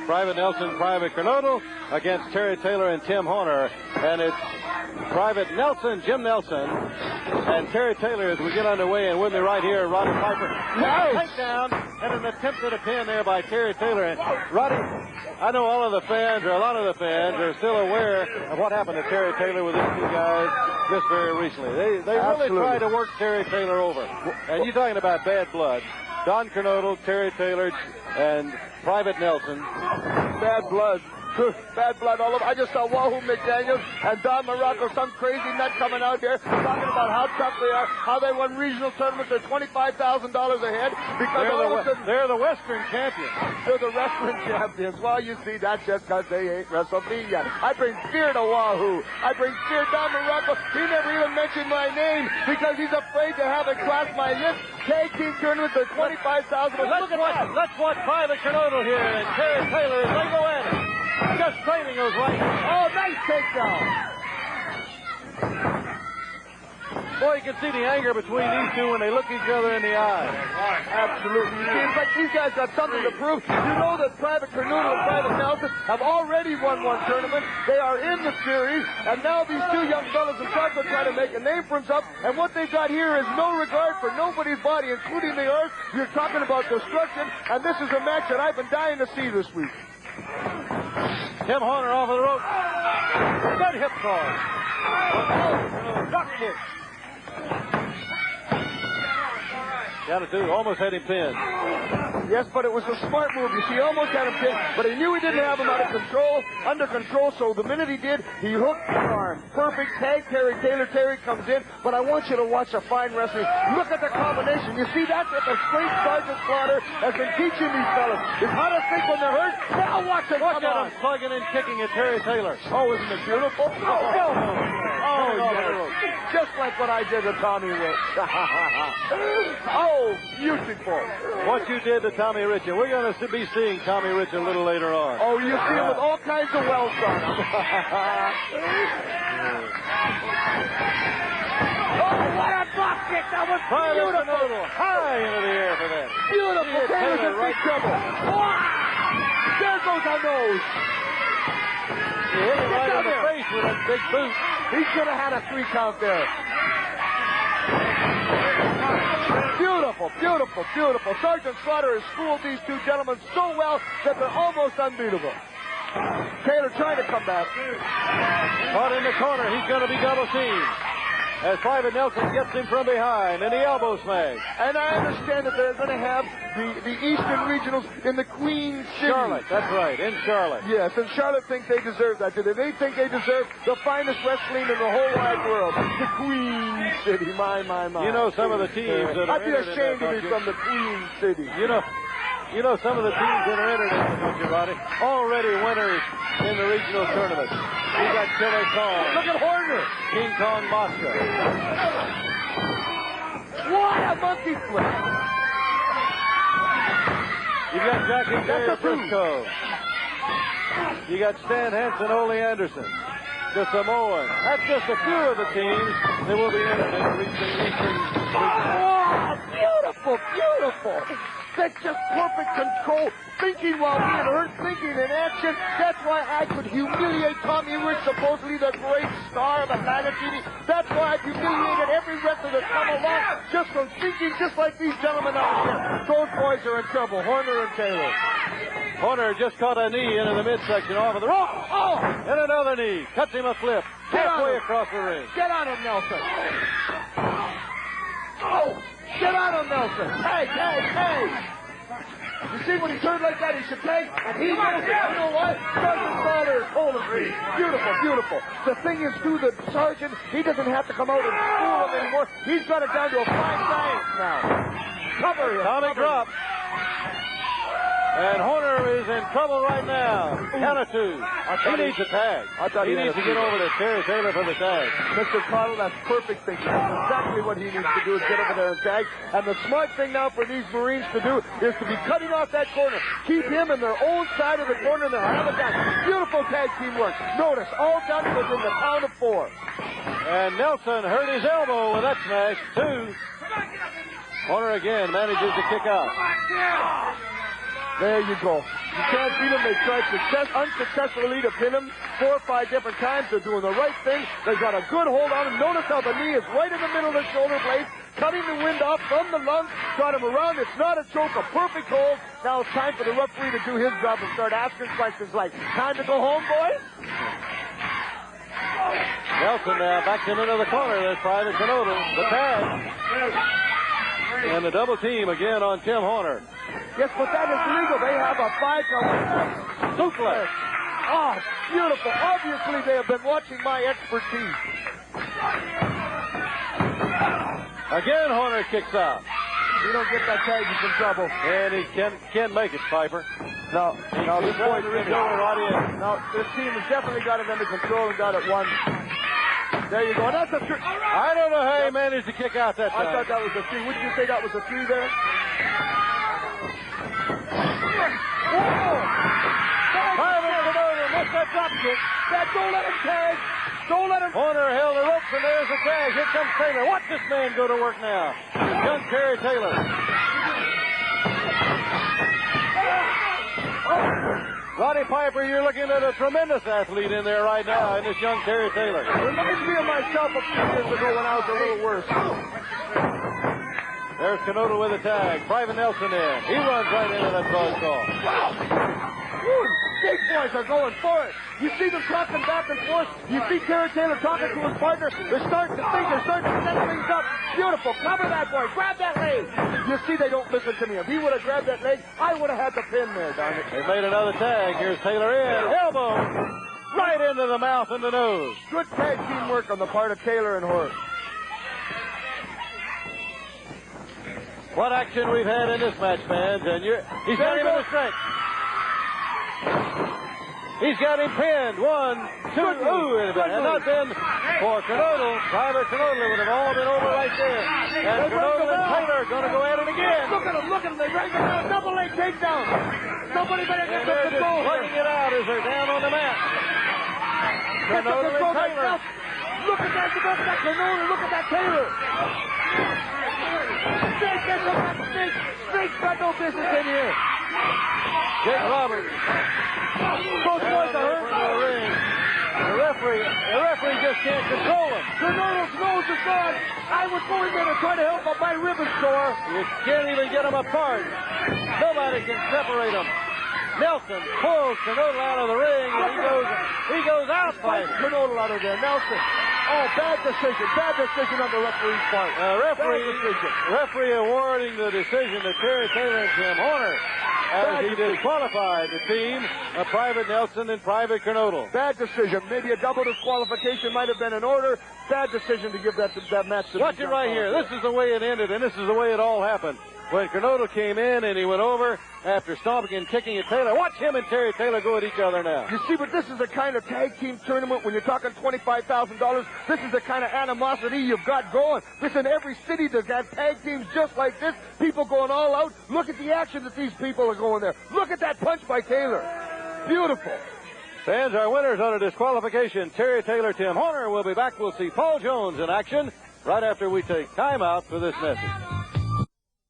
Private Nelson, Private Kernodle against Terry Taylor and Tim Horner. And it's Private Nelson, Jim Nelson, and Terry Taylor as we get underway. And with me right here, Roddy Piper. Takedown and an attempt at a pin there by Terry Taylor. And Roddy, I know all of the fans, or a lot of the fans, are still aware of what happened to Terry Taylor with these two guys just very recently. They really tried to work Terry Taylor over. And you're talking about bad blood. Don Kernodle, Terry Taylor, and Private Nelson. Bad blood. Bad blood all over. I just saw Wahoo McDaniels and Don Morocco, some crazy nut coming out here talking about how tough they are, how they won regional tournaments. They're $25,000 ahead because they're the Western champions. They're the wrestling champions. Well, you see, that's just because they ain't wrestled me yet. I bring fear to Wahoo. I bring fear to Don Morocco. He never even mentioned my name because he's afraid to have it cross my lips. Tag team tournaments are $25,000. Let's watch Private Kernodle here and Terry Taylor as they go at it. Just training those right hands. Oh, nice takedown. Boy, you can see the anger between these two when they look each other in the eye. Absolutely. It seems like these guys got something to prove. You know that Private Kernodle and Private Nelson have already won one tournament. They are in the series, and now these two young fellas in front are trying to make a name for themselves. And what they've got here is no regard for nobody's body, including the earth. You're talking about destruction, and this is a match that I've been dying to see this week. Tim Horner off of the rope. Good hip toss. Duck kick. Down to two. Almost had him pinned. Yes, but it was a smart move. You see, he almost had him pinned, but he knew he didn't have him under control, so the minute he did, he hooked the arm. Perfect tag, Terry Taylor. Terry comes in, but I want you to watch a fine wrestling. Look at the combination. You see, that's what the straight Sergeant Slaughter has been teaching these fellas, is how to think when they're hurt. Now watch him. Watch out, him plugging and kicking at Terry Taylor. Oh, isn't it beautiful? Oh, yes. Just like what I did to Tommy Rich. Oh, beautiful. What you did to Tommy Rich. We're going to be seeing Tommy Rich a little later on. Oh, you see him with all kinds of welts on him. Oh, what a drop kick. That was beautiful. High into the air for that. Beautiful. Taylor's in big trouble. There goes our nose. He hit him right in the face with that big boot. He should have had a 3 count there. Beautiful, beautiful, beautiful. Sergeant Slaughter has schooled these two gentlemen so well that they're almost unbeatable. Taylor trying to come back. Caught in the corner. He's going to be double teamed. As Private Nelson gets him from behind in the elbow smash. And I understand that they're going to have the Eastern Regionals in the Queen City. Charlotte, that's right, in Charlotte. Yes, and Charlotte thinks they deserve that. They think they deserve the finest wrestling in the whole wide world. The Queen City, my. You know some of the teams that are I'd be ashamed to be from the Queen City. You know some of the teams that are entered in the country, Roddy, already winners in the regional tournament. You got Killer Kong. Look at Horner. King Kong Mosca. What a monkey flip. You got Jackie Jerry Briscoe. You got Stan Hansen, Ole Anderson, the Samoan. That's just a few of the teams that will be entered in the Eastern. Oh, beautiful, beautiful. That's just perfect control. Thinking while being hurt, thinking in action. That's why I could humiliate Tommy Rich, supposedly the great star of Atlanta TV. That's why I've humiliated every wrestler that's come along just from thinking just like these gentlemen out here. Those boys are in trouble, Horner and Taylor. Horner just caught a knee into the midsection off of the rope. Oh! And another knee. Cuts him a flip. Halfway across the ring. Get on him, Nelson. Oh! Get on him, Nelson. Hey. You see, when he turned like that, he should take, and he knows it. You know what? Sergeant Slaughter is holding free. Beautiful, beautiful. The thing is, too, the sergeant, he doesn't have to come out and school him anymore. He's got it down to a fine science now. Cover him. Tommy drop. And Horner is in trouble right now. Count of 2. He needs a tag. He needs to get over to Terry Taylor for the tag. Mr. Connell, that's perfect thinking. That's exactly what he needs to do is get over there and tag. And the smart thing now for these Marines to do is to be cutting off that corner. Keep him in their own side of the corner and they'll have it done. Beautiful tag team work. Notice, all done within the count of 4. And Nelson hurt his elbow with that smash. 2. Horner again manages to kick out. There you go. You can't beat them. They tried unsuccessfully to pin him 4 or 5 different times. They're doing the right thing. They've got a good hold on him. Notice how the knee is right in the middle of the shoulder blade, cutting the wind off from the lungs. Got him around. It's not a choke, a perfect hold. Now it's time for the referee to do his job and start asking questions like, time to go home, boys? Nelson now backs him into the corner. There's Private Kernodle. The tag. And the double team again on Tim Horner. Yes, but that is legal. They have a 5-count suplex. Oh, beautiful. Obviously, they have been watching my expertise. Again, Horner kicks out. You don't get that tag, he's in trouble. And he can't make it, Piper. No, this boy reach over right in. No, this team has definitely got it under control and got it won. There you go. That's a 3. I don't know how he managed to kick out that time. I thought that was a 3. Wouldn't you say that was a 3 there? Private Kernodle missed that drop kick. Don't let him tag. Don't let him. Horner held the ropes, and there's the tag. Here comes Taylor. Watch this man go to work now. Young Terry Taylor. Roddy Piper, you're looking at a tremendous athlete in there right now in this young Terry Taylor. Reminds me of myself a few years ago when I was a little worse. There's Kernodle with a tag. Private Nelson in. He runs right into that crossbar. Big boys are going for it. You see them talking back and forth. You see Terry Taylor talking to his partner. They're starting to think. They're starting to set things up. Beautiful. Cover that boy. Grab that leg. You see they don't listen to me. If he would have grabbed that leg, I would have had the pin there, darn it. They made another tag. Here's Taylor in. Elbow. Right into the mouth and the nose. Good tag team work on the part of Taylor and Horner. What action we've had in this match, fans. And he's got him in the strength. He's got him pinned. 1, 2. Ooh, and not then for Kernodle. Private Kernodle. It would have all been over right there. And Kernodle and Taylor are going to go at it again. Look at him. They right now. Double leg takedown. Somebody better get some control. They're just plugging it out as they're down on the mat. Kernodle and Taylor. Look at that. Look at that Kernodle. Look at that Taylor. Snake's got no business in here. Jake Roberts. Both boys are hurt. The referee just can't control him. Kernodle's nose is gone. I was going there to try to help up my ribbon store. You can't even get them apart. Nobody can separate them. Nelson pulls Kernodle out of the ring, and he goes out fighting. Kernodle out of there. Nelson. Oh, bad decision on the referee's part. Referee awarding the decision to Terry Taylor and Tim Horner as he disqualified the team of Private Nelson and Private Kernodle. Bad decision. Maybe a double disqualification might have been in order. Bad decision to give that match to Watch it right here. This is the way it ended, and this is the way it all happened. When Kernodle came in and he went over after stomping and kicking at Taylor. Watch him and Terry Taylor go at each other now. You see, but this is the kind of tag team tournament when you're talking $25,000. This is the kind of animosity you've got going. Listen, every city that's got tag teams just like this. People going all out. Look at the action that these people are going there. Look at that punch by Taylor. Beautiful. Fans, our winners on a disqualification, Terry Taylor, Tim Horner. We'll be back. We'll see Paul Jones in action right after we take time out for this message.